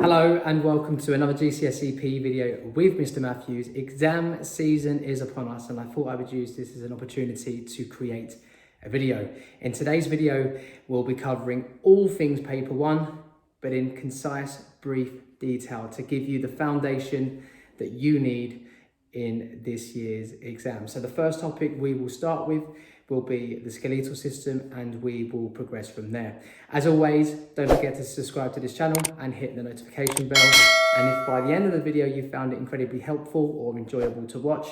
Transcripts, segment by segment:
Hello and welcome to another GCSE PE video with Mr. Matthews. Exam season is upon us and I thought I would use this as an opportunity to create a video. In today's video, we'll be covering all things paper one, but in concise, brief detail to give you the foundation that you need in this year's exam. So the first topic we will start with will be the skeletal system and we will progress from there. As always, don't forget to subscribe to this channel and hit the notification bell. And if by the end of the video you found it incredibly helpful or enjoyable to watch,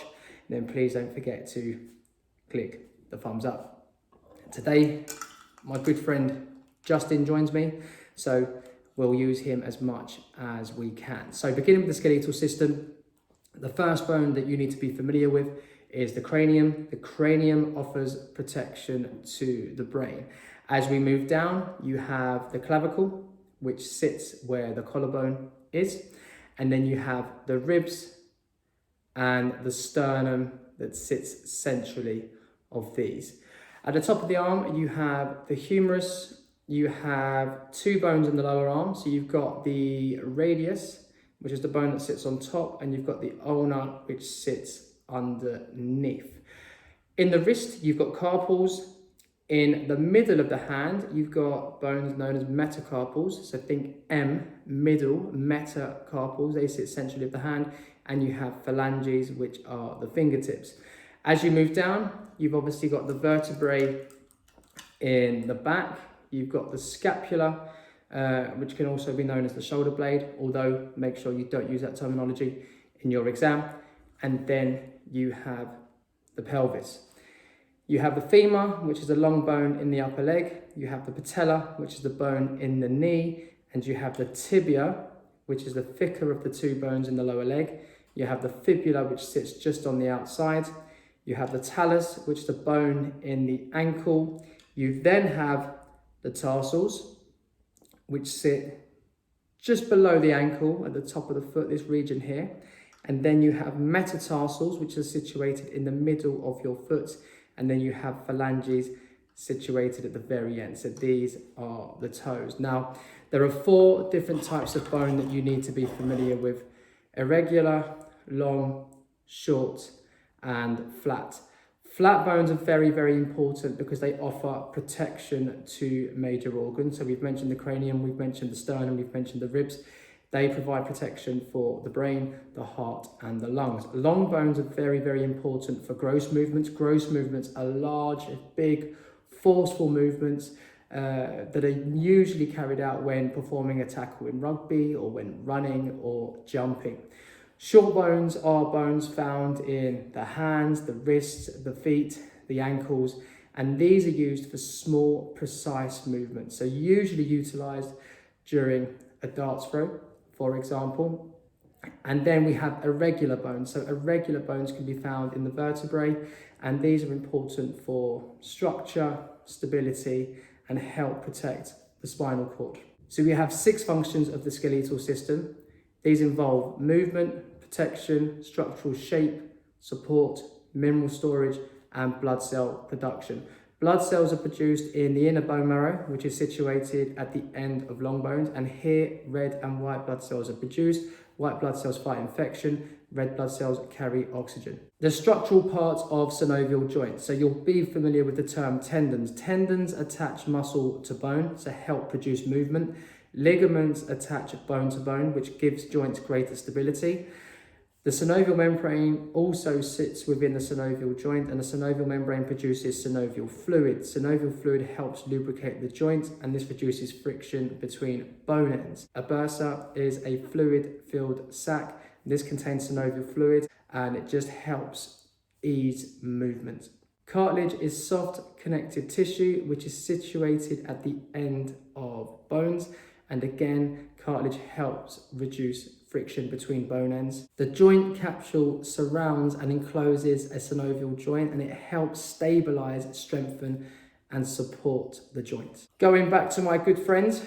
then please don't forget to click the thumbs up. Today, my good friend Justin joins me, so we'll use him as much as we can. So beginning with the skeletal system, the first bone that you need to be familiar with is the cranium. The cranium offers protection to the brain. As we move down, you have the clavicle, which sits where the collarbone is. And then you have the ribs and the sternum that sits centrally of these. At the top of the arm, you have the humerus. You have two bones in the lower arm. So you've got the radius, which is the bone that sits on top, and you've got the ulna, which sits underneath. In the wrist, you've got carpals. In the middle of the hand, you've got bones known as metacarpals. So think M, middle, metacarpals. They sit centrally of the hand. And you have phalanges, which are the fingertips. As you move down, you've obviously got the vertebrae in the back. You've got the scapula, which can also be known as the shoulder blade, although make sure you don't use that terminology in your exam. And then you have the pelvis. You have the femur, which is a long bone in the upper leg. You have the patella, which is the bone in the knee. And you have the tibia, which is the thicker of the two bones in the lower leg. You have the fibula, which sits just on the outside. You have the talus, which is the bone in the ankle. You then have the tarsals, which sit just below the ankle at the top of the foot, this region here. And then you have metatarsals, which are situated in the middle of your foot. And then you have phalanges situated at the very end. So these are the toes. Now, there are four different types of bone that you need to be familiar with: irregular, long, short, and flat. Flat bones are very, very important because they offer protection to major organs. So we've mentioned the cranium, we've mentioned the sternum, we've mentioned the ribs. They provide protection for the brain, the heart, and the lungs. Long bones are very, very important for gross movements. Gross movements are large, big, forceful movements that are usually carried out when performing a tackle in rugby or when running or jumping. Short bones are bones found in the hands, the wrists, the feet, the ankles, and these are used for small, precise movements. So usually utilized during a darts throw, for example. And then we have irregular bones. So irregular bones can be found in the vertebrae, and these are important for structure, stability, and help protect the spinal cord. So we have 6 functions of the skeletal system. These involve movement, protection, structural shape, support, mineral storage, and blood cell production. Blood cells are produced in the inner bone marrow, which is situated at the end of long bones. And here, red and white blood cells are produced. White blood cells fight infection. Red blood cells carry oxygen. The structural parts of synovial joints. So you'll be familiar with the term tendons. Tendons attach muscle to bone to help produce movement. Ligaments attach bone to bone, which gives joints greater stability. The synovial membrane also sits within the synovial joint, and the synovial membrane produces synovial fluid. Synovial fluid helps lubricate the joint, and this reduces friction between bone ends. A bursa is a fluid-filled sac. This contains synovial fluid, and it just helps ease movement. Cartilage is soft connective tissue, which is situated at the end of bones. And again, cartilage helps reduce friction between bone ends. The joint capsule surrounds and encloses a synovial joint, and it helps stabilize, strengthen, and support the joint. Going back to my good friends,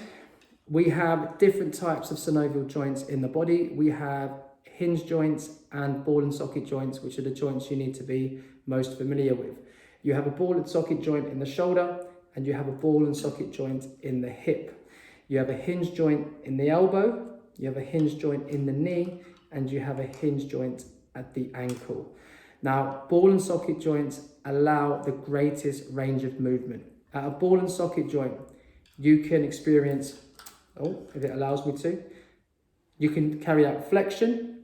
we have different types of synovial joints in the body. We have hinge joints and ball and socket joints, which are the joints you need to be most familiar with. You have a ball and socket joint in the shoulder, and you have a ball and socket joint in the hip. You have a hinge joint in the elbow, you have a hinge joint in the knee, and you have a hinge joint at the ankle. Now, ball and socket joints allow the greatest range of movement. At a ball and socket joint, you can experience, if it allows me to, you can carry out flexion,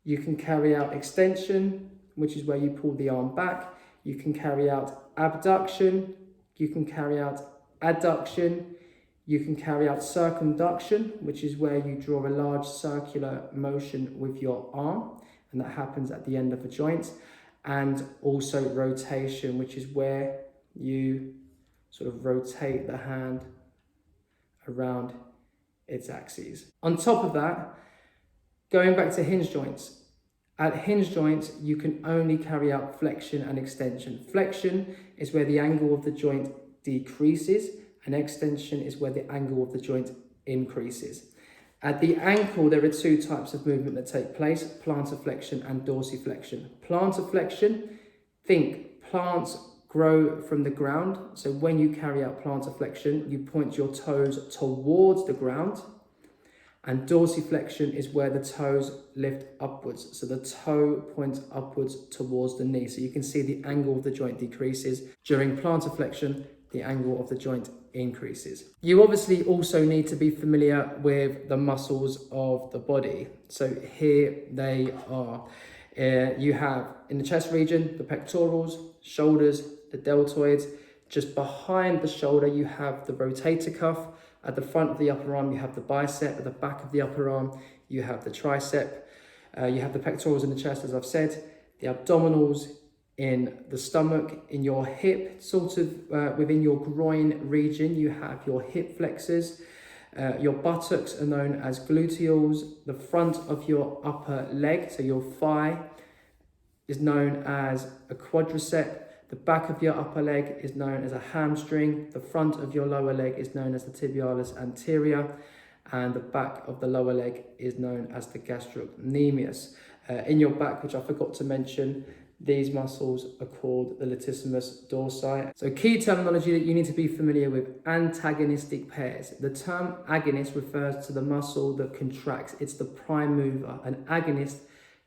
you can carry out extension, which is where you pull the arm back, you can carry out abduction, you can carry out adduction, you can carry out circumduction, which is where you draw a large circular motion with your arm, and that happens at the end of a joint, and also rotation, which is where you sort of rotate the hand around its axes. On top of that, going back to hinge joints, at hinge joints, you can only carry out flexion and extension. Flexion is where the angle of the joint decreases, and extension is where the angle of the joint increases. At the ankle, there are two types of movement that take place, plantar flexion and dorsiflexion. Plantar flexion, think plants grow from the ground. So when you carry out plantar flexion, you point your toes towards the ground. And dorsiflexion is where the toes lift upwards. So the toe points upwards towards the knee. So you can see the angle of the joint decreases. During plantar flexion, the angle of the joint increases. You obviously also need to be familiar with the muscles of the body. So here they are. You have in the chest region, the pectorals, shoulders, the deltoids. Just behind the shoulder, you have the rotator cuff. At the front of the upper arm, you have the bicep. At the back of the upper arm, you have the tricep. You have the pectorals in the chest, as I've said, the abdominals in the stomach, in your hip, sort of within your groin region, you have your hip flexors. Your buttocks are known as gluteals. The front of your upper leg, so your thigh, is known as a quadricep. The back of your upper leg is known as a hamstring. The front of your lower leg is known as the tibialis anterior. And the back of the lower leg is known as the gastrocnemius. In your back, which I forgot to mention, these muscles are called the latissimus dorsi. So key terminology that you need to be familiar with, antagonistic pairs. The term agonist refers to the muscle that contracts. It's the prime mover. An agonist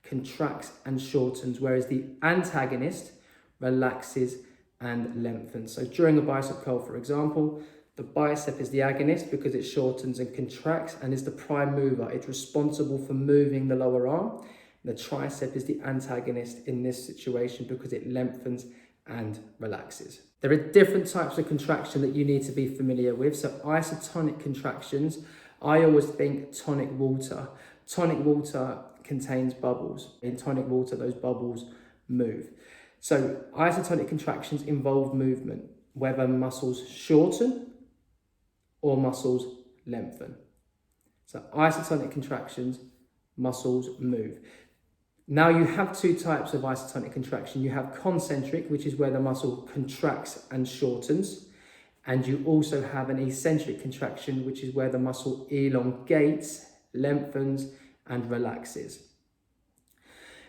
contracts and shortens, whereas the antagonist relaxes and lengthens. So during a bicep curl, for example, the bicep is the agonist because it shortens and contracts and is the prime mover. It's responsible for moving the lower arm. The tricep is the antagonist in this situation because it lengthens and relaxes. There are different types of contraction that you need to be familiar with. So isotonic contractions, I always think tonic water. Tonic water contains bubbles. In tonic water, those bubbles move. So isotonic contractions involve movement, whether muscles shorten or muscles lengthen. So isotonic contractions, muscles move. Now you have two types of isotonic contraction. You have concentric, which is where the muscle contracts and shortens. And you also have an eccentric contraction, which is where the muscle elongates, lengthens, and relaxes.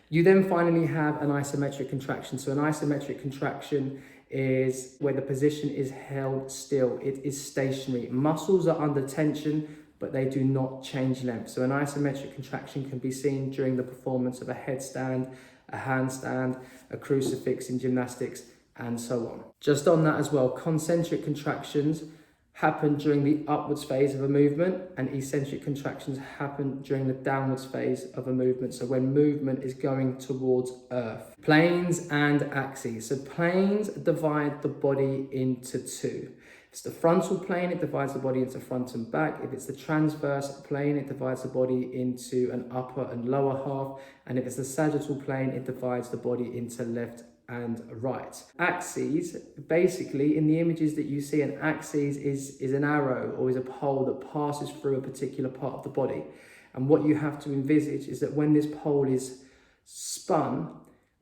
You then finally have an isometric contraction. So an isometric contraction is where the position is held still. It is stationary. Muscles are under tension, but they do not change length. So an isometric contraction can be seen during the performance of a headstand, a handstand, a crucifix in gymnastics, and so on. Just on that as well, concentric contractions happen during the upwards phase of a movement, and eccentric contractions happen during the downwards phase of a movement. So when movement is going towards Earth. Planes and axes. So planes divide the body into two. If it's the frontal plane, it divides the body into front and back. If it's the transverse plane, it divides the body into an upper and lower half. And if it's the sagittal plane, it divides the body into left and right. Axes, basically in the images that you see, an axis is an arrow or is a pole that passes through a particular part of the body. And what you have to envisage is that when this pole is spun,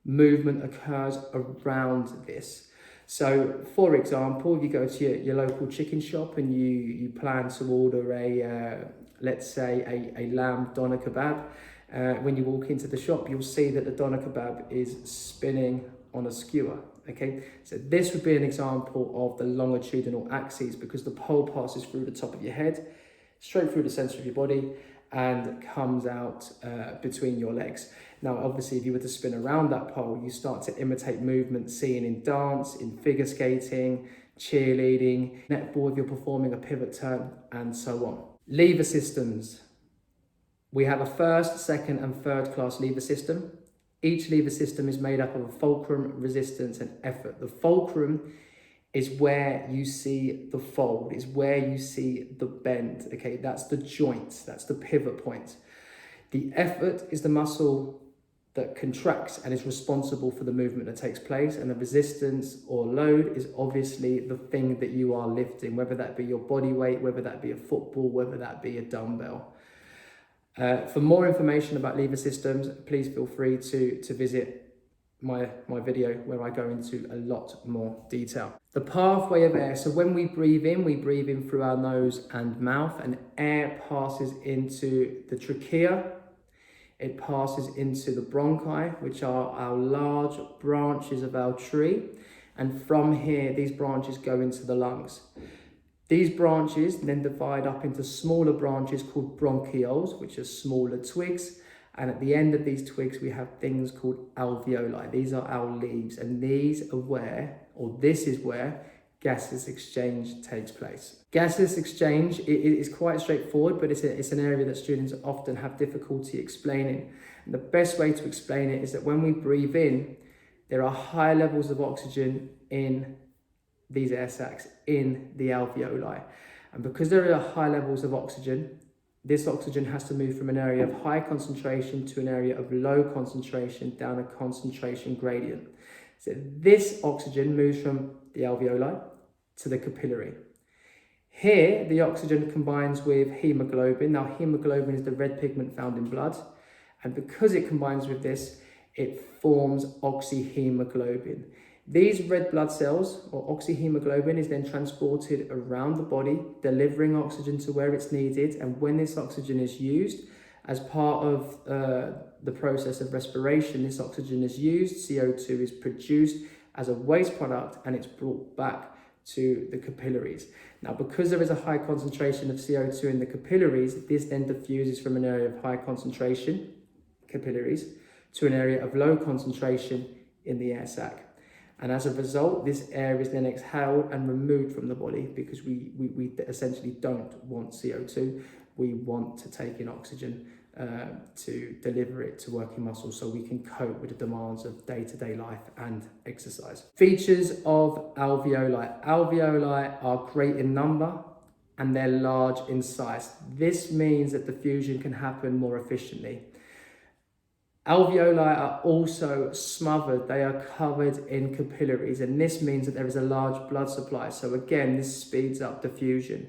movement occurs around this. So for example, if you go to your local chicken shop and you plan to order let's say a lamb doner kebab, when you walk into the shop, you'll see that the doner kebab is spinning on a skewer. Okay, so this would be an example of the longitudinal axis because the pole passes through the top of your head, straight through the center of your body, and comes out between your legs. Now, obviously, if you were to spin around that pole, you start to imitate movements seen in dance, in figure skating, cheerleading, netball if you're performing a pivot turn, and so on. Lever systems. We have a first, second, and third class lever system. Each lever system is made up of a fulcrum, resistance, and effort. The fulcrum is where you see the fold, is where you see the bend, okay? That's the joint, that's the pivot point. The effort is the muscle that contracts and is responsible for the movement that takes place, and the resistance or load is obviously the thing that you are lifting, whether that be your body weight, whether that be a football, whether that be a dumbbell. For more information about lever systems, please feel free to visit my video where I go into a lot more detail. The pathway of air. So when we breathe in through our nose and mouth, and air passes into the trachea. It passes into the bronchi, which are our large branches of our tree. And from here, these branches go into the lungs. These branches then divide up into smaller branches called bronchioles, which are smaller twigs. And at the end of these twigs, we have things called alveoli. These are our leaves, and these are where, or this is where, gaseous exchange takes place. Gaseous exchange is quite straightforward, but it's an area that students often have difficulty explaining. And the best way to explain it is that when we breathe in, there are high levels of oxygen in these air sacs, in the alveoli. And because there are high levels of oxygen, this oxygen has to move from an area of high concentration to an area of low concentration down a concentration gradient. So this oxygen moves from the alveoli to the capillary. Here, the oxygen combines with hemoglobin. Now, hemoglobin is the red pigment found in blood. And because it combines with this, it forms oxyhemoglobin. These red blood cells, or oxyhemoglobin, is then transported around the body, delivering oxygen to where it's needed. And when this oxygen is used as part of the process of respiration, this oxygen is used, CO2 is produced as a waste product, and it's brought back to the capillaries. Now, because there is a high concentration of CO2 in the capillaries, this then diffuses from an area of high concentration, capillaries, to an area of low concentration in the air sac. And as a result, this air is then exhaled and removed from the body, because we essentially don't want CO2. We want to take in oxygen to deliver it to working muscles so we can cope with the demands of day-to-day life and exercise. Features of alveoli. Alveoli are great in number and they're large in size. This means that diffusion can happen more efficiently. Alveoli are also smothered, they are covered in capillaries, and this means that there is a large blood supply. So again, this speeds up diffusion.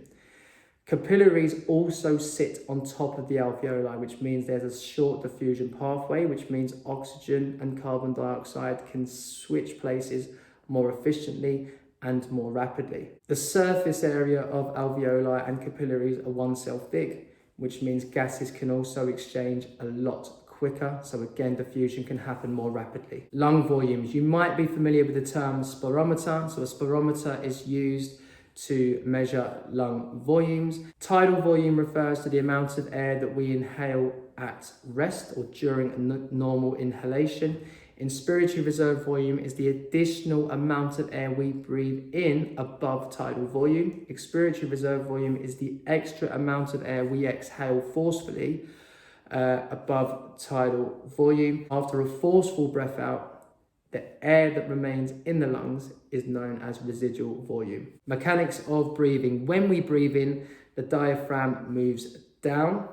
Capillaries also sit on top of the alveoli, which means there's a short diffusion pathway, which means oxygen and carbon dioxide can switch places more efficiently and more rapidly. The surface area of alveoli and capillaries are 1 cell thick, which means gases can also exchange a lot quicker. So again, diffusion can happen more rapidly. Lung volumes. You might be familiar with the term spirometer. So a spirometer is used to measure lung volumes. Tidal volume refers to the amount of air that we inhale at rest or during a normal inhalation. Inspiratory reserve volume is the additional amount of air we breathe in above tidal volume. Expiratory reserve volume is the extra amount of air we exhale forcefully above tidal volume. After a forceful breath out, the air that remains in the lungs is known as residual volume. Mechanics of breathing. When we breathe in, the diaphragm moves down.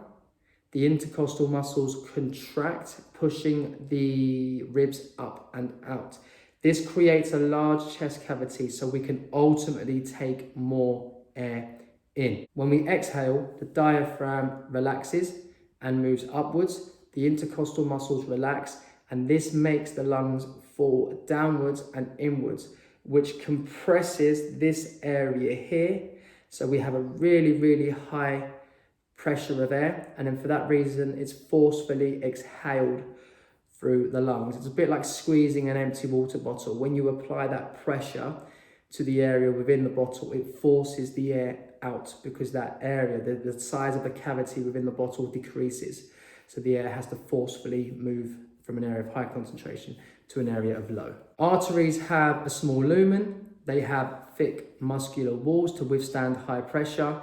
The intercostal muscles contract, pushing the ribs up and out. This creates a large chest cavity so we can ultimately take more air in. When we exhale, the diaphragm relaxes and moves upwards. The intercostal muscles relax, and this makes the lungs fall downwards and inwards, which compresses this area here. So we have a really, really high pressure of air, and then for that reason, it's forcefully exhaled through the lungs. It's a bit like squeezing an empty water bottle. When you apply that pressure to the area within the bottle, it forces the air out because that area, the size of the cavity within the bottle decreases. So the air has to forcefully move from an area of high concentration to an area of low. Arteries have a small lumen. They have thick muscular walls to withstand high pressure,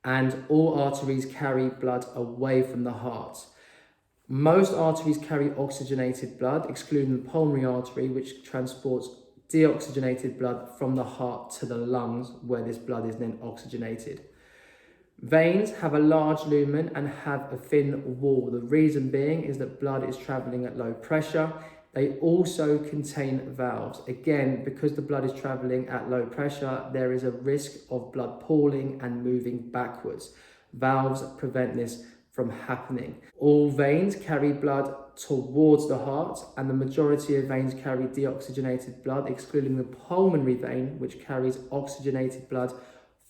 and all arteries carry blood away from the heart. Most arteries carry oxygenated blood, excluding the pulmonary artery, which transports deoxygenated blood from the heart to the lungs, where this blood is then oxygenated. Veins have a large lumen and have a thin wall. The reason being is that blood is traveling at low pressure. They also contain valves. Again, because the blood is traveling at low pressure, there is a risk of blood pooling and moving backwards. Valves prevent this from happening. All veins carry blood towards the heart, and the majority of veins carry deoxygenated blood, excluding the pulmonary vein, which carries oxygenated blood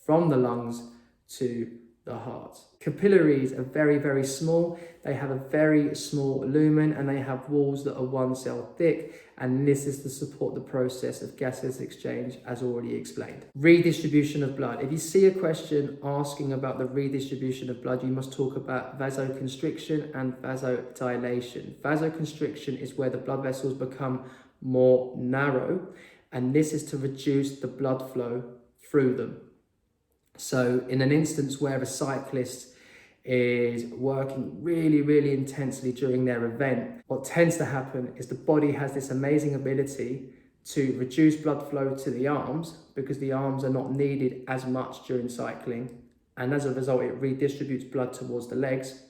from the lungs to the heart. Capillaries are very, very small. They have a very small lumen and they have walls that are 1 cell thick, and this is to support the process of gaseous exchange, as already explained. Redistribution of blood. If you see a question asking about the redistribution of blood, you must talk about vasoconstriction and vasodilation. Vasoconstriction is where the blood vessels become more narrow, and this is to reduce the blood flow through them. So in an instance where a cyclist is working really, really intensely during their event, what tends to happen is the body has this amazing ability to reduce blood flow to the arms because the arms are not needed as much during cycling. And as a result, it redistributes blood towards the legs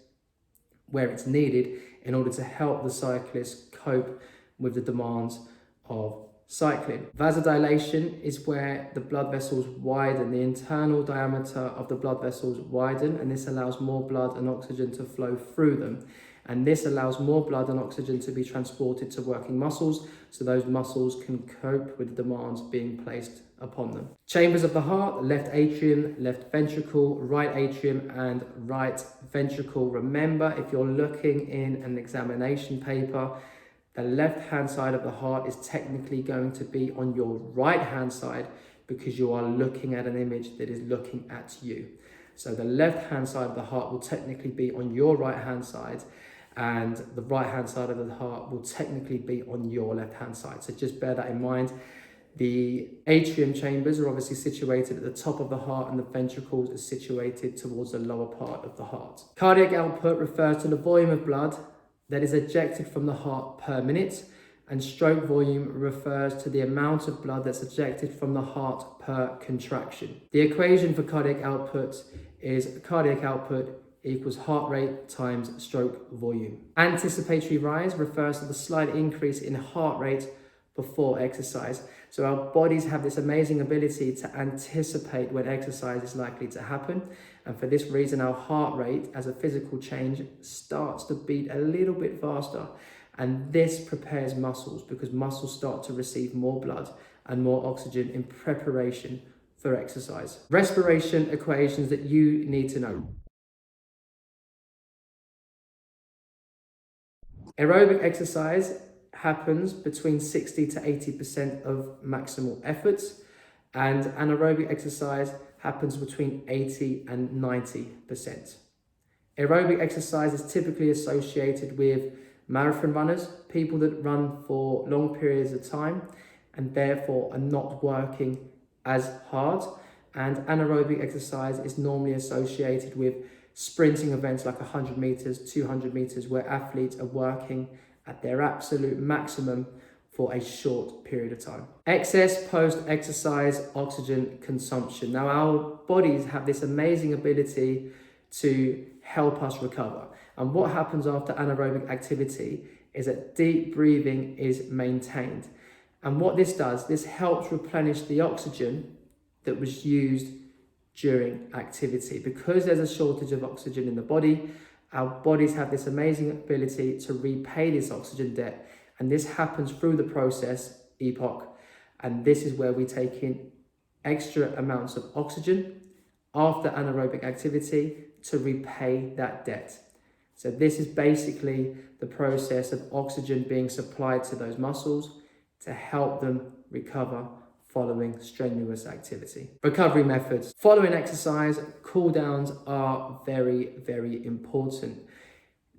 where it's needed in order to help the cyclist cope with the demands of cycling. Vasodilation is where the blood vessels widen, the internal diameter of the blood vessels widen, and this allows more blood and oxygen to flow through them. And this allows more blood and oxygen to be transported to working muscles, so those muscles can cope with the demands being placed upon them. Chambers of the heart: left atrium, left ventricle, right atrium, and right ventricle. Remember, if you're looking in an examination paper, the left-hand side of the heart is technically going to be on your right-hand side because you are looking at an image that is looking at you. So the left-hand side of the heart will technically be on your right-hand side, and the right-hand side of the heart will technically be on your left-hand side. So just bear that in mind. The atrium chambers are obviously situated at the top of the heart, and the ventricles are situated towards the lower part of the heart. Cardiac output refers to the volume of blood that is ejected from the heart per minute, and stroke volume refers to the amount of blood that's ejected from the heart per contraction. The equation for cardiac output is cardiac output equals heart rate times stroke volume. Anticipatory rise refers to the slight increase in heart rate before exercise. So our bodies have this amazing ability to anticipate when exercise is likely to happen. And for this reason, our heart rate as a physical change starts to beat a little bit faster. And this prepares muscles because muscles start to receive more blood and more oxygen in preparation for exercise. Respiration equations that you need to know. Aerobic exercise happens between 60 to 80% of maximal efforts, and anaerobic exercise happens between 80 and 90%. Aerobic exercise is typically associated with marathon runners, people that run for long periods of time and therefore are not working as hard. And anaerobic exercise is normally associated with sprinting events like 100 meters, 200 meters, where athletes are working at their absolute maximum for a short period of time. Excess post-exercise oxygen consumption. Now, our bodies have this amazing ability to help us recover. And what happens after anaerobic activity is that deep breathing is maintained. And what this does, this helps replenish the oxygen that was used during activity. Because there's a shortage of oxygen in the body, our bodies have this amazing ability to repay this oxygen debt. And this happens through the process, EPOC. And this is where we take in extra amounts of oxygen after anaerobic activity to repay that debt. So this is basically the process of oxygen being supplied to those muscles to help them recover following strenuous activity. Recovery methods. Following exercise, cool downs are very, very important.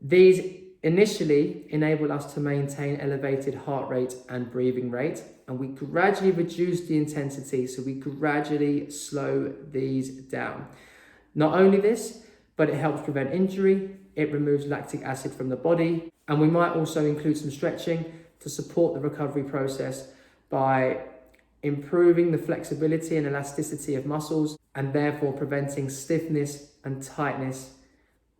These initially enable us to maintain elevated heart rate and breathing rate, and we gradually reduce the intensity, so we gradually slow these down. Not only this, but it helps prevent injury, it removes lactic acid from the body, and we might also include some stretching to support the recovery process by improving the flexibility and elasticity of muscles and therefore preventing stiffness and tightness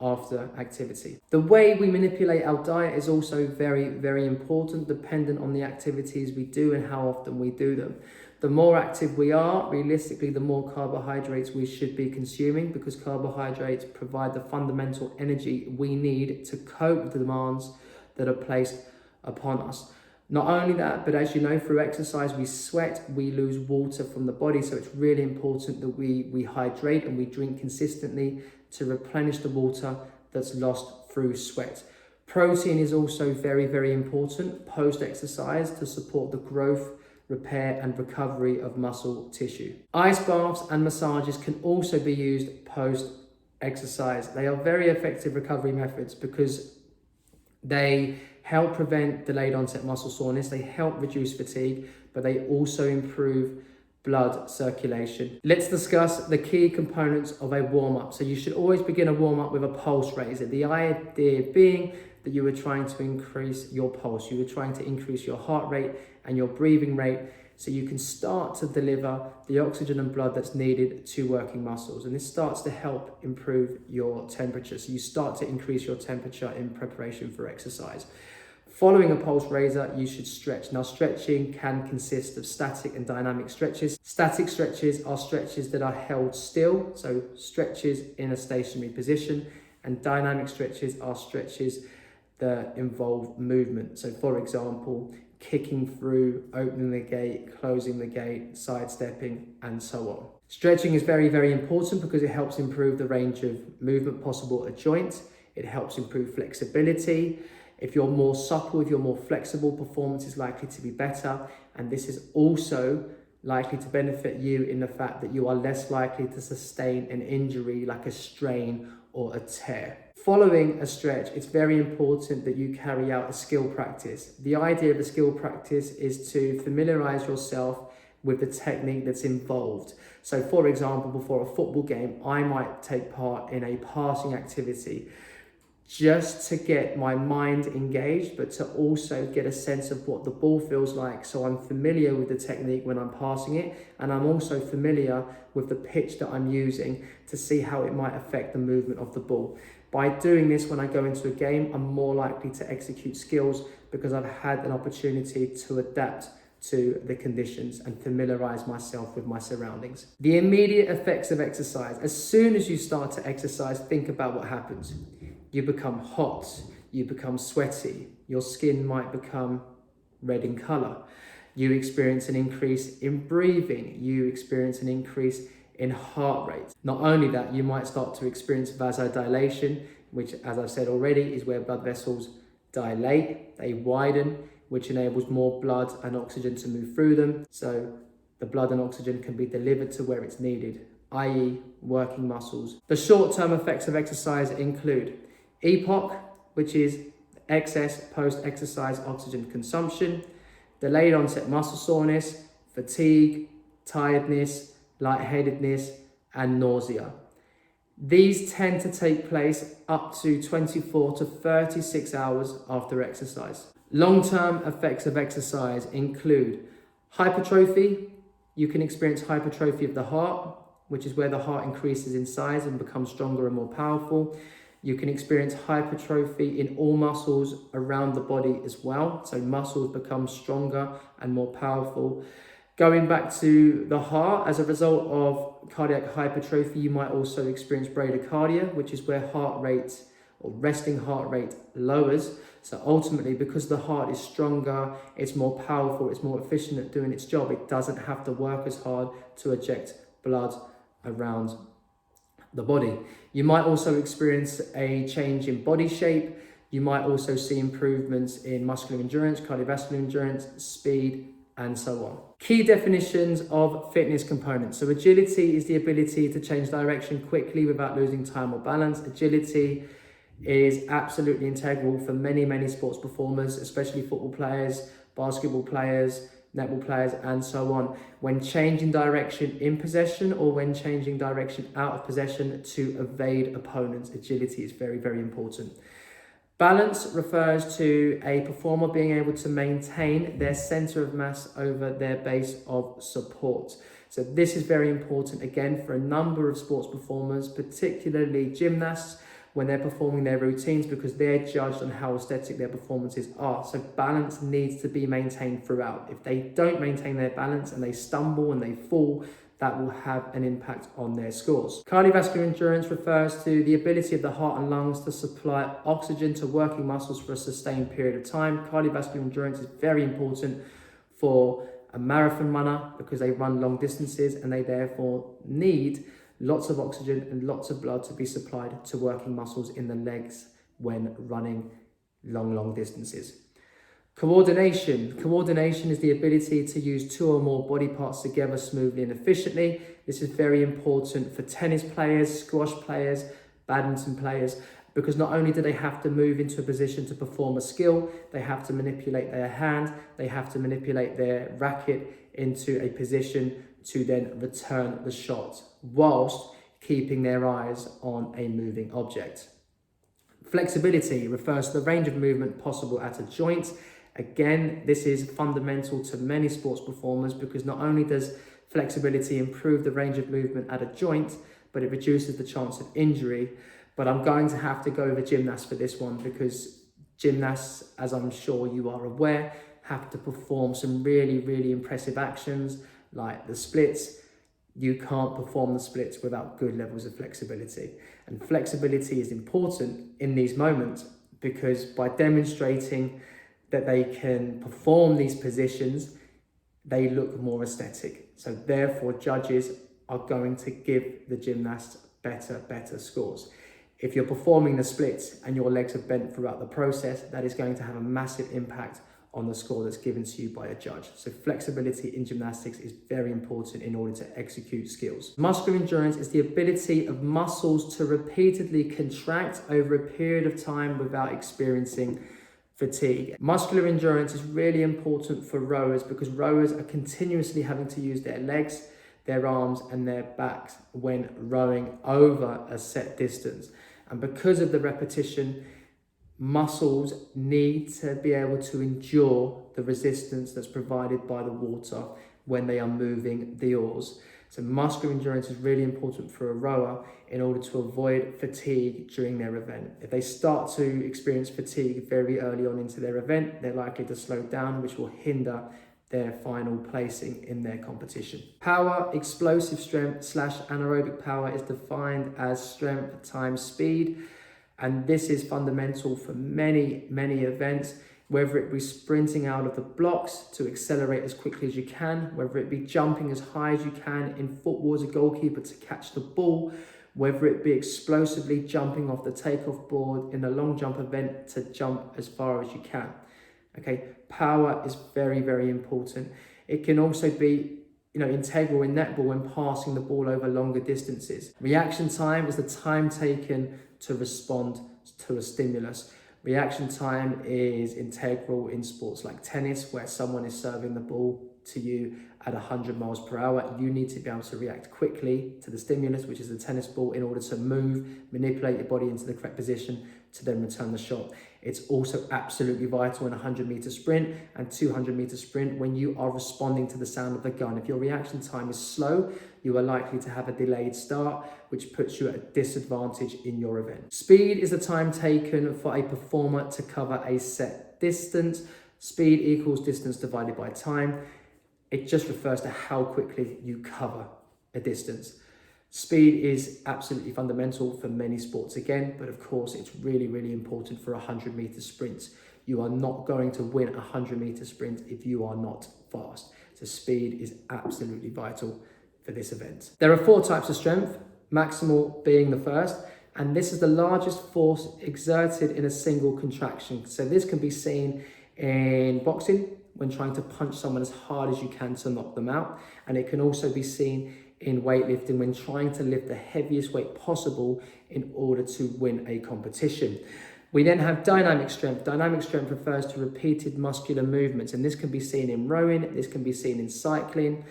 after activity. The way we manipulate our diet is also very, very important, dependent on the activities we do and how often we do them. The more active we are, realistically, the more carbohydrates we should be consuming, because carbohydrates provide the fundamental energy we need to cope with the demands that are placed upon us. Not only that, but as you know, through exercise, we sweat, we lose water from the body. So it's really important that we hydrate and we drink consistently to replenish the water that's lost through sweat. Protein is also very, very important post-exercise to support the growth, repair and recovery of muscle tissue. Ice baths and massages can also be used post-exercise. They are very effective recovery methods because they help prevent delayed onset muscle soreness, they help reduce fatigue, but they also improve blood circulation. Let's discuss the key components of a warm-up. So you should always begin a warm-up with a pulse raiser. The idea being that you were trying to increase your pulse, you were trying to increase your heart rate and your breathing rate so you can start to deliver the oxygen and blood that's needed to working muscles. And this starts to help improve your temperature. So you start to increase your temperature in preparation for exercise. Following a pulse raiser, you should stretch. Now, stretching can consist of static and dynamic stretches. Static stretches are stretches that are held still, so stretches in a stationary position, and dynamic stretches are stretches that involve movement. So, for example, kicking through, opening the gate, closing the gate, sidestepping, and so on. Stretching is very, very important because it helps improve the range of movement possible at a joint. It helps improve flexibility. If you're more supple, if you're more flexible, performance is likely to be better. And this is also likely to benefit you in the fact that you are less likely to sustain an injury like a strain or a tear. Following a stretch, it's very important that you carry out a skill practice. The idea of a skill practice is to familiarize yourself with the technique that's involved. So for example, before a football game, I might take part in a passing activity just to get my mind engaged, but to also get a sense of what the ball feels like. So I'm familiar with the technique when I'm passing it, and I'm also familiar with the pitch that I'm using to see how it might affect the movement of the ball. By doing this, when I go into a game, I'm more likely to execute skills because I've had an opportunity to adapt to the conditions and familiarize myself with my surroundings. The immediate effects of exercise. As soon as you start to exercise, think about what happens. You become hot, you become sweaty, your skin might become red in color. You experience an increase in breathing, you experience an increase in heart rate. Not only that, you might start to experience vasodilation, which, as I've said already, is where blood vessels dilate, they widen, which enables more blood and oxygen to move through them. So the blood and oxygen can be delivered to where it's needed, i.e. working muscles. The short-term effects of exercise include EPOC, which is excess post-exercise oxygen consumption, delayed onset muscle soreness, fatigue, tiredness, lightheadedness, and nausea. These tend to take place up to 24 to 36 hours after exercise. Long-term effects of exercise include hypertrophy. You can experience hypertrophy of the heart, which is where the heart increases in size and becomes stronger and more powerful. You can experience hypertrophy in all muscles around the body as well. So muscles become stronger and more powerful. Going back to the heart, as a result of cardiac hypertrophy, you might also experience bradycardia, which is where heart rate or resting heart rate lowers. So ultimately, because the heart is stronger, it's more powerful, it's more efficient at doing its job, it doesn't have to work as hard to eject blood around the body. You might also experience a change in body shape. You might also see improvements in muscular endurance, cardiovascular endurance, speed, and so on. Key definitions of fitness components. So agility is the ability to change direction quickly without losing time or balance. Agility is absolutely integral for many sports performers, especially football players, basketball players, netball players, and so on. When changing direction in possession or when changing direction out of possession to evade opponents, agility is very important. Balance refers to a performer being able to maintain their center of mass over their base of support. So this is very important again for a number of sports performers, particularly gymnasts, when they're performing their routines, because they're judged on how aesthetic their performances are. So balance needs to be maintained throughout. If they don't maintain their balance and they stumble and they fall, that will have an impact on their scores. Cardiovascular endurance refers to the ability of the heart and lungs to supply oxygen to working muscles for a sustained period of time. Cardiovascular endurance is very important for a marathon runner because they run long distances and they therefore need lots of oxygen and lots of blood to be supplied to working muscles in the legs when running long distances. Coordination. Coordination is the ability to use two or more body parts together smoothly and efficiently. This is very important for tennis players, squash players, badminton players, because not only do they have to move into a position to perform a skill, they have to manipulate their hand, they have to manipulate their racket into a position to then return the shot whilst keeping their eyes on a moving object. Flexibility refers to the range of movement possible at a joint. Again, this is fundamental to many sports performers because not only does flexibility improve the range of movement at a joint, but it reduces the chance of injury. But I'm going to have to go over gymnasts for this one because gymnasts, as I'm sure you are aware, have to perform some really impressive actions like the splits. You can't perform the splits without good levels of flexibility. And flexibility is important in these moments because by demonstrating that they can perform these positions, they look more aesthetic. So therefore, judges are going to give the gymnasts better scores. If you're performing the splits and your legs are bent throughout the process, that is going to have a massive impact on the score that's given to you by a judge. So flexibility in gymnastics is very important in order to execute skills. Muscular endurance is the ability of muscles to repeatedly contract over a period of time without experiencing fatigue. Muscular endurance is really important for rowers because rowers are continuously having to use their legs, their arms and their backs when rowing over a set distance. And because of the repetition, muscles need to be able to endure the resistance that's provided by the water when they are moving the oars. So muscular endurance is really important for a rower in order to avoid fatigue during their event. If they start to experience fatigue very early on into their event, they're likely to slow down, which will hinder their final placing in their competition. Power, explosive strength / anaerobic power is defined as strength times speed. And this is fundamental for many events, whether it be sprinting out of the blocks to accelerate as quickly as you can, whether it be jumping as high as you can in football as a goalkeeper to catch the ball, whether it be explosively jumping off the takeoff board in a long jump event to jump as far as you can. Okay, power is very important. It can also be integral in netball when passing the ball over longer distances. Reaction time is the time taken to respond to a stimulus. Reaction time is integral in sports like tennis, where someone is serving the ball to you at 100 miles per hour. You need to be able to react quickly to the stimulus, which is the tennis ball, in order to move, manipulate your body into the correct position to then return the shot. It's also absolutely vital in a 100-meter sprint and 200-meter sprint when you are responding to the sound of the gun. If your reaction time is slow, you are likely to have a delayed start, which puts you at a disadvantage in your event. Speed is the time taken for a performer to cover a set distance. Speed equals distance divided by time. It just refers to how quickly you cover a distance. Speed is absolutely fundamental for many sports again, but of course it's really important for 100-meter sprints. You are not going to win a 100-meter sprint if you are not fast. So speed is absolutely vital for this event. There are 4 types of strength, maximal being the first, and this is the largest force exerted in a single contraction. So this can be seen in boxing, when trying to punch someone as hard as you can to knock them out. And it can also be seen in weightlifting when trying to lift the heaviest weight possible in order to win a competition. We then have dynamic strength. Dynamic strength refers to repeated muscular movements, and this can be seen in rowing, this can be seen in cycling.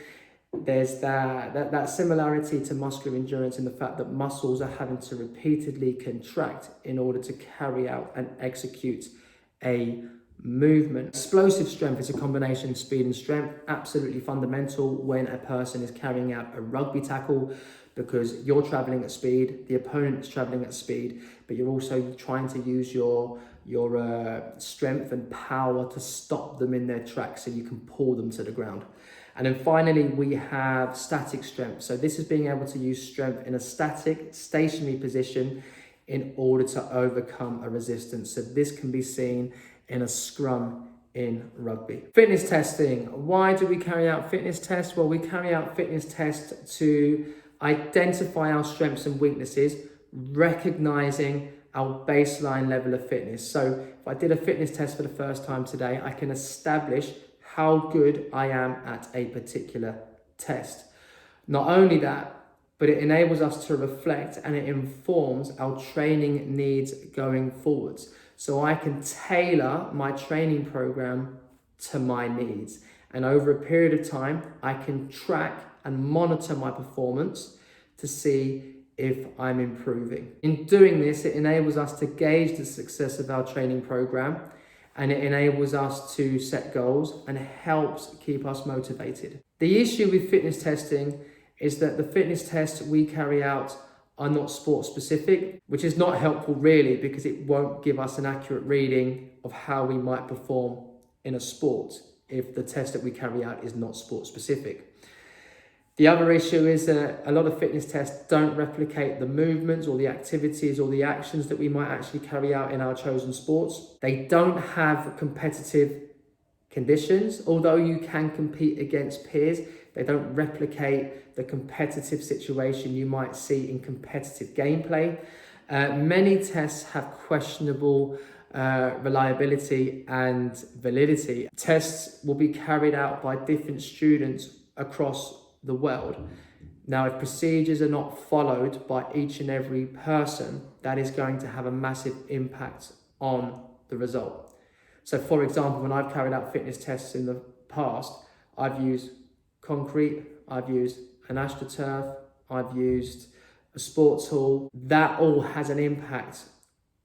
There's that similarity to muscular endurance in the fact that muscles are having to repeatedly contract in order to carry out and execute a movement. Explosive strength is a combination of speed and strength, absolutely fundamental when a person is carrying out a rugby tackle, because you're traveling at speed, the opponent is traveling at speed, but you're also trying to use your strength and power to stop them in their tracks so you can pull them to the ground. And then finally, we have static strength. So this is being able to use strength in a static, stationary position in order to overcome a resistance. So this can be seen in a scrum in rugby. Fitness testing. Why do we carry out fitness tests? Well, we carry out fitness tests to identify our strengths and weaknesses, recognizing our baseline level of fitness. So if I did a fitness test for the first time today, I can establish how good I am at a particular test. Not only that, but it enables us to reflect and it informs our training needs going forwards. So I can tailor my training program to my needs. And over a period of time, I can track and monitor my performance to see if I'm improving. In doing this, it enables us to gauge the success of our training program, and it enables us to set goals and helps keep us motivated. The issue with fitness testing is that the fitness tests we carry out are not sport specific, which is not helpful really, because it won't give us an accurate reading of how we might perform in a sport if the test that we carry out is not sport specific. The other issue is that a lot of fitness tests don't replicate the movements or the activities or the actions that we might actually carry out in our chosen sports. They don't have competitive conditions. Although you can compete against peers, they don't replicate the competitive situation you might see in competitive gameplay. Many tests have questionable reliability and validity. Tests will be carried out by different students across the world. Now, if procedures are not followed by each and every person, that is going to have a massive impact on the result. So for example, when I've carried out fitness tests in the past, I've used concrete, I've used an AstroTurf, I've used a sports hall. That all has an impact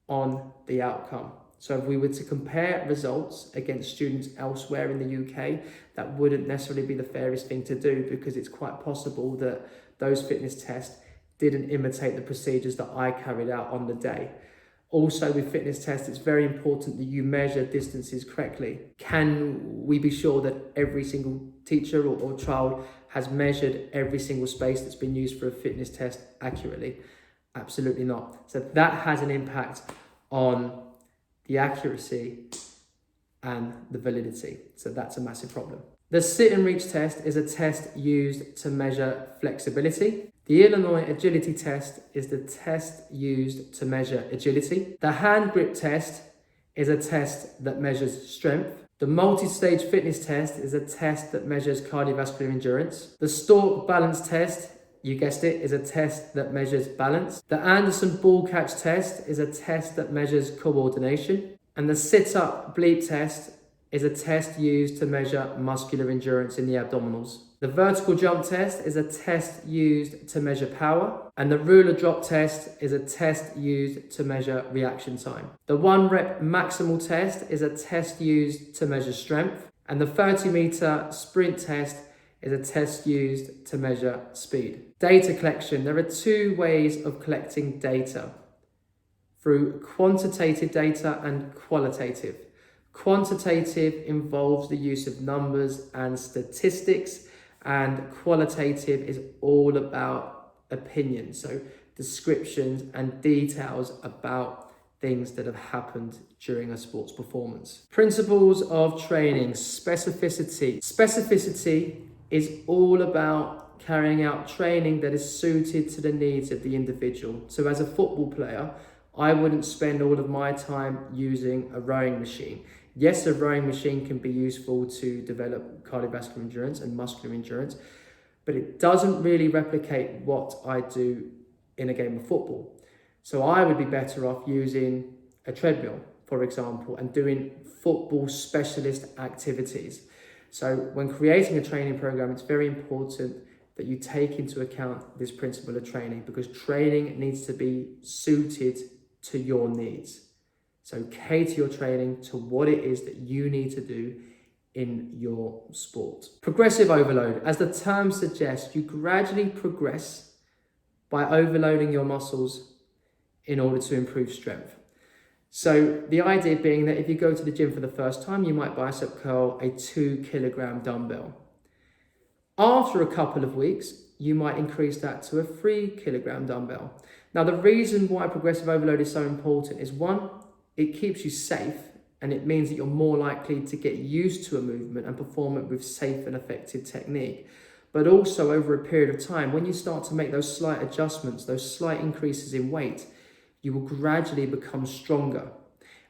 on the outcome. So if we were to compare results against students elsewhere in the UK, that wouldn't necessarily be the fairest thing to do, because it's quite possible that those fitness tests didn't imitate the procedures that I carried out on the day. Also with fitness tests, it's very important that you measure distances correctly. Can we be sure that every single teacher or child has measured every single space that's been used for a fitness test accurately? Absolutely not. So that has an impact on the accuracy and the validity. So that's a massive problem. The sit and reach test is a test used to measure flexibility. The Illinois agility test is the test used to measure agility. The hand grip test is a test that measures strength. The multi-stage fitness test is a test that measures cardiovascular endurance. The Stork balance test, you guessed it, is a test that measures balance. The Anderson ball catch test is a test that measures coordination. And the sit-up bleep test is a test used to measure muscular endurance in the abdominals. The vertical jump test is a test used to measure power. And the ruler drop test is a test used to measure reaction time. The 1 rep maximal test is a test used to measure strength. And the 30-meter sprint test is a test used to measure speed. Data collection. There are 2 ways of collecting data: through quantitative data and qualitative. Quantitative involves the use of numbers and statistics, and qualitative is all about opinion, so descriptions and details about things that have happened during a sports performance. Principles of training. Specificity. Specificity is all about carrying out training that is suited to the needs of the individual. So as a football player, I wouldn't spend all of my time using a rowing machine. Yes, a rowing machine can be useful to develop cardiovascular endurance and muscular endurance, but it doesn't really replicate what I do in a game of football. So I would be better off using a treadmill, for example, and doing football specialist activities. So when creating a training program, it's very important that you take into account this principle of training, because training needs to be suited to your needs. So cater your training to what it is that you need to do in your sport. Progressive overload. As the term suggests, you gradually progress by overloading your muscles in order to improve strength. So the idea being that if you go to the gym for the first time, you might bicep curl a 2 kilogram dumbbell. After a couple of weeks, you might increase that to a 3 kilogram dumbbell. Now, the reason why progressive overload is so important is, one, it keeps you safe, and it means that you're more likely to get used to a movement and perform it with safe and effective technique. But also over a period of time, when you start to make those slight adjustments, those slight increases in weight, you will gradually become stronger,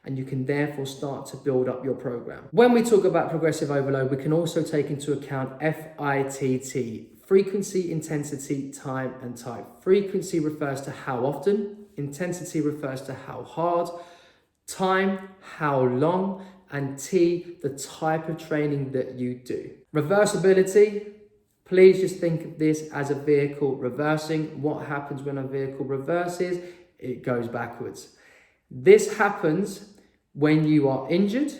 and you can therefore start to build up your program. When we talk about progressive overload, we can also take into account FITT, frequency, intensity, time, and type. Frequency refers to how often, intensity refers to how hard, time, how long, and T, the type of training that you do. Reversibility, please just think of this as a vehicle reversing. What happens when a vehicle reverses? It goes backwards. This happens when you are injured.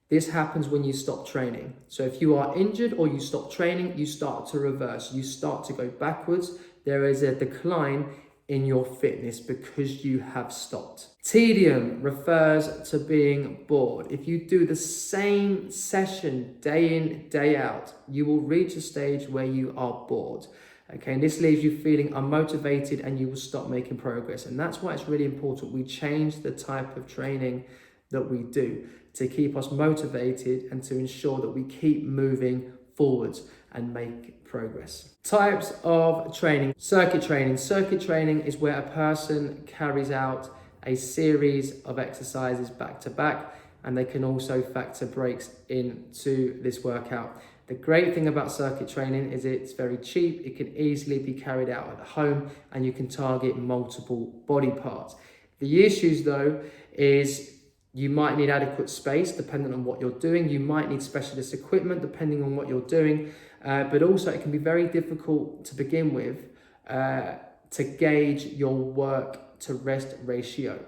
This happens when you stop training. So if you are injured or you stop training, you start to reverse. You start to go backwards. There is a decline in your fitness because you have stopped. Tedium refers to being bored. If you do the same session day in, day out, you will reach a stage where you are bored. Okay, and this leaves you feeling unmotivated, and you will stop making progress. And that's why it's really important we change the type of training that we do to keep us motivated and to ensure that we keep moving forwards and make progress. Types of training. Circuit training. Circuit training is where a person carries out a series of exercises back to back, and they can also factor breaks into this workout. The great thing about circuit training is it's very cheap. It can easily be carried out at home, and you can target multiple body parts. The issues though is you might need adequate space depending on what you're doing. You might need specialist equipment depending on what you're doing. But also it can be very difficult to begin with to gauge your work to rest ratio.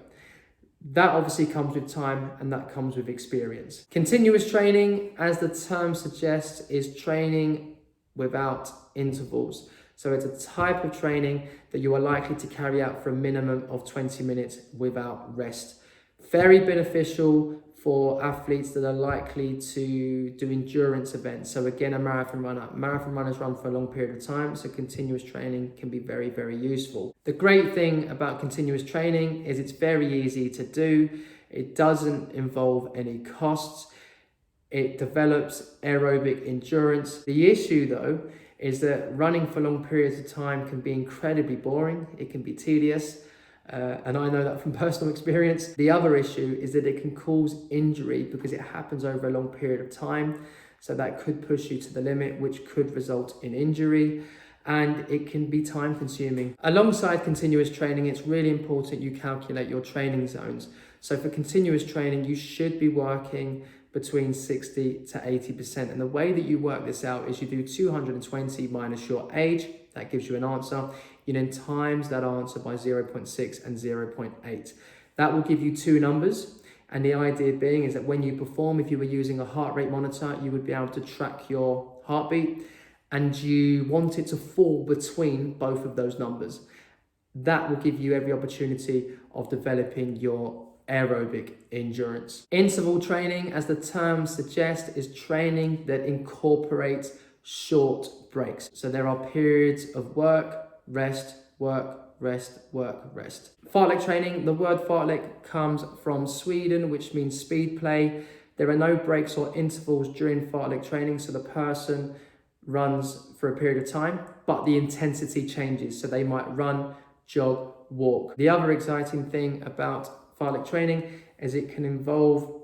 That obviously comes with time, and that comes with experience. Continuous training, as the term suggests, is training without intervals. So it's a type of training that you are likely to carry out for a minimum of 20 minutes without rest. Very beneficial for athletes that are likely to do endurance events. So again, a marathon runner. Marathon runners run for a long period of time, so continuous training can be very, very useful. The great thing about continuous training is it's very easy to do. It doesn't involve any costs. It develops aerobic endurance. The issue though is that running for long periods of time can be incredibly boring. It can be tedious. And I know that from personal experience. The other issue is that it can cause injury because it happens over a long period of time. So that could push you to the limit, which could result in injury, and it can be time consuming. Alongside continuous training, it's really important you calculate your training zones. So for continuous training, you should be working between 60 to 80%. And the way that you work this out is you do 220 minus your age. That gives you an answer. You then times that answer by 0.6 and 0.8. That will give you two numbers. And the idea being is that when you perform, if you were using a heart rate monitor, you would be able to track your heartbeat, and you want it to fall between both of those numbers. That will give you every opportunity of developing your aerobic endurance. Interval training, as the term suggests, is training that incorporates short breaks. So there are periods of work, rest, work, rest, work, rest. Fartlek training, the word fartlek comes from Sweden, which means speed play. There are no breaks or intervals during fartlek training, so the person runs for a period of time, but the intensity changes. So they might run, jog, walk. The other exciting thing about fartlek training is it can involve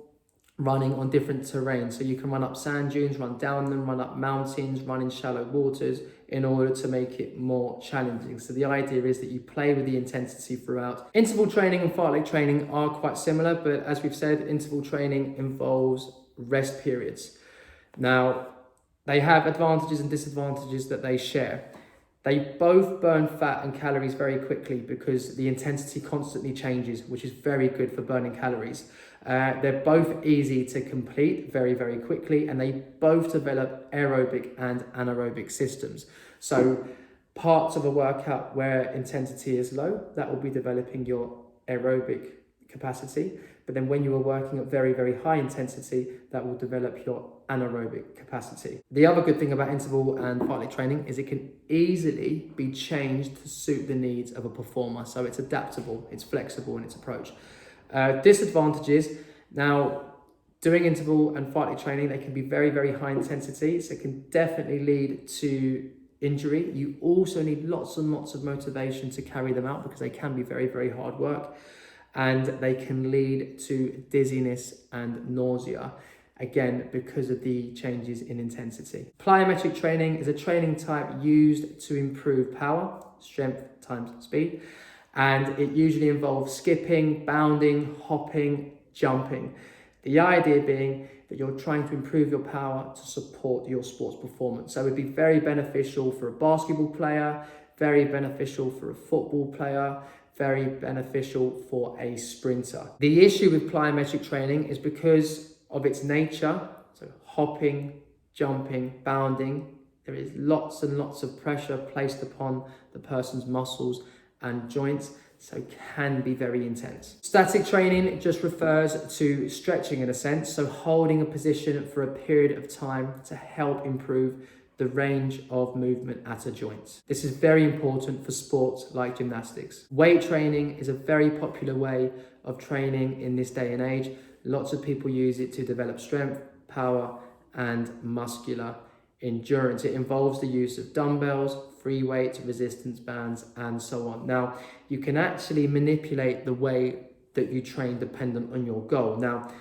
running on different terrains. So you can run up sand dunes, run down them, run up mountains, run in shallow waters in order to make it more challenging. So the idea is that you play with the intensity throughout. Interval training and fartlek training are quite similar, but as we've said, interval training involves rest periods. Now, they have advantages and disadvantages that they share. They both burn fat and calories very quickly because the intensity constantly changes, which is very good for burning calories. They're both easy to complete very, very quickly, and they both develop aerobic and anaerobic systems. So parts of a workout where intensity is low, that will be developing your aerobic capacity. But then when you are working at very, very high intensity, that will develop your anaerobic capacity. The other good thing about interval and fartlek training is it can easily be changed to suit the needs of a performer. So it's adaptable, it's flexible in its approach. Disadvantages, now doing interval and fartlek training, they can be very, very high intensity. So it can definitely lead to injury. You also need lots and lots of motivation to carry them out because they can be very, very hard work. And they can lead to dizziness and nausea, again, because of the changes in intensity. Plyometric training is a training type used to improve power, strength times speed, and it usually involves skipping, bounding, hopping, jumping. The idea being that you're trying to improve your power to support your sports performance. So it would be very beneficial for a basketball player, very beneficial for a football player, very beneficial for a sprinter. The issue with plyometric training is because of its nature, so hopping, jumping, bounding, there is lots and lots of pressure placed upon the person's muscles and joints, so it can be very intense. Static training just refers to stretching in a sense, so holding a position for a period of time to help improve the range of movement at a joint. This is very important for sports like gymnastics. Weight training is a very popular way of training in this day and age. Lots of people use it to develop strength, power, and muscular endurance. It involves the use of dumbbells, free weights, resistance bands, and so on. Now, you can actually manipulate the way that you train dependent on your goal. Now,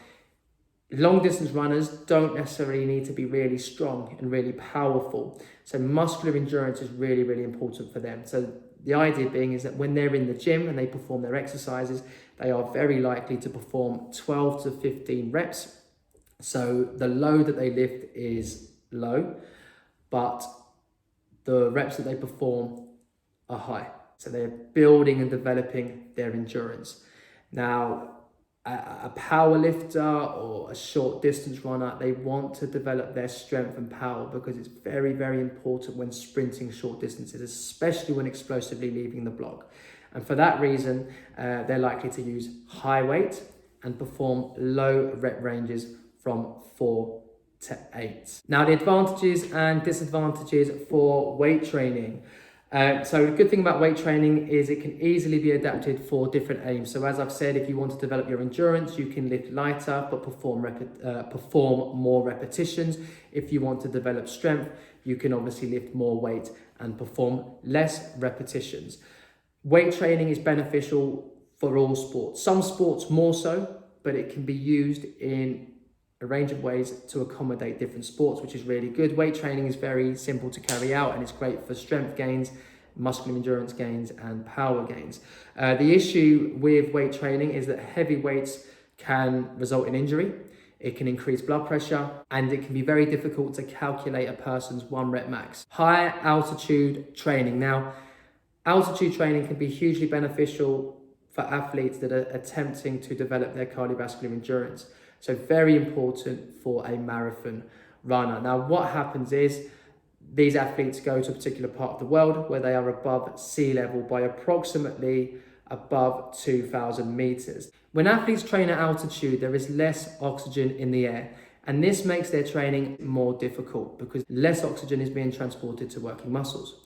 long distance runners don't necessarily need to be really strong and really powerful. So muscular endurance is really, really important for them. So the idea being is that when they're in the gym and they perform their exercises, they are very likely to perform 12 to 15 reps. So the load that they lift is low, but the reps that they perform are high. So they're building and developing their endurance. Now, a power lifter or a short distance runner, they want to develop their strength and power because it's very, very important when sprinting short distances, especially when explosively leaving the block. And for that reason, they're likely to use high weight and perform low rep ranges from 4 to 8. Now, the advantages and disadvantages for weight training. So the good thing about weight training is it can easily be adapted for different aims. So as I've said, if you want to develop your endurance, you can lift lighter but perform more repetitions. If you want to develop strength, you can obviously lift more weight and perform less repetitions. Weight training is beneficial for all sports. Some sports more so, but it can be used in a range of ways to accommodate different sports, which is really good. Weight training is very simple to carry out and it's great for strength gains, muscular endurance gains, and power gains. The issue with weight training is that heavy weights can result in injury. It can increase blood pressure and it can be very difficult to calculate a person's 1 rep max. High altitude training. Now, altitude training can be hugely beneficial for athletes that are attempting to develop their cardiovascular endurance. So very important for a marathon runner. Now, what happens is these athletes go to a particular part of the world where they are above sea level by approximately above 2,000 meters. When athletes train at altitude, there is less oxygen in the air, and this makes their training more difficult because less oxygen is being transported to working muscles.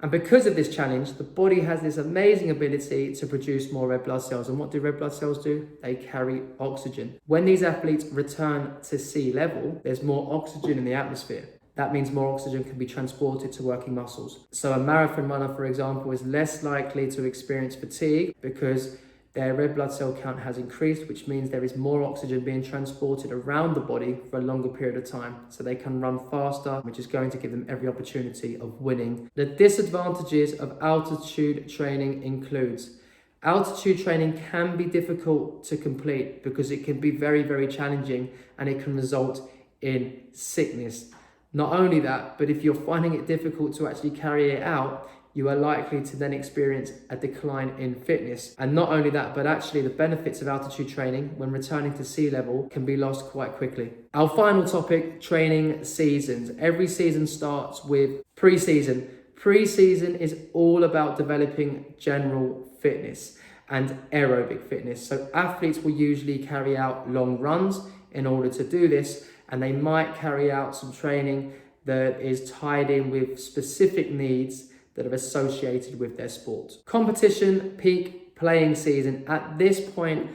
And because of this challenge, the body has this amazing ability to produce more red blood cells. And what do red blood cells do? They carry oxygen. When these athletes return to sea level, there's more oxygen in the atmosphere. That means more oxygen can be transported to working muscles. So a marathon runner, for example, is less likely to experience fatigue because their red blood cell count has increased, which means there is more oxygen being transported around the body for a longer period of time. So they can run faster, which is going to give them every opportunity of winning. The disadvantages of altitude training includes altitude training can be difficult to complete because it can be very, very challenging and it can result in sickness. Not only that, but if you're finding it difficult to actually carry it out, you are likely to then experience a decline in fitness. And not only that, but actually the benefits of altitude training when returning to sea level can be lost quite quickly. Our final topic, training seasons. Every season starts with pre-season. Pre-season is all about developing general fitness and aerobic fitness. So athletes will usually carry out long runs in order to do this, and they might carry out some training that is tied in with specific needs that are associated with their sport. Competition, peak playing season. At this point,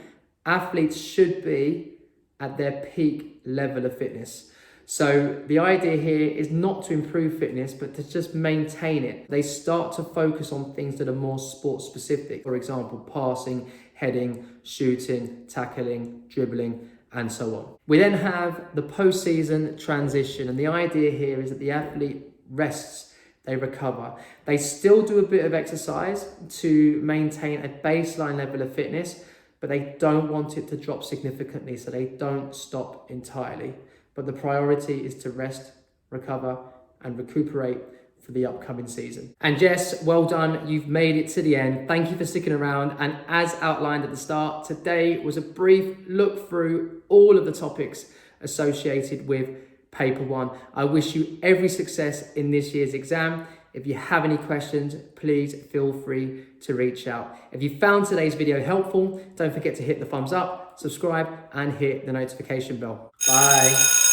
athletes should be at their peak level of fitness. So the idea here is not to improve fitness, but to just maintain it. They start to focus on things that are more sport specific. For example, passing, heading, shooting, tackling, dribbling, and so on. We then have the post-season transition. And the idea here is that the athlete rests, they recover. They still do a bit of exercise to maintain a baseline level of fitness, but they don't want it to drop significantly, so they don't stop entirely. But the priority is to rest, recover, and recuperate for the upcoming season. And Jess, well done. You've made it to the end. Thank you for sticking around. And as outlined at the start, today was a brief look through all of the topics associated with Paper 1. I wish you every success in this year's exam. If you have any questions, please feel free to reach out. If you found today's video helpful, don't forget to hit the thumbs up, subscribe, and hit the notification bell. Bye.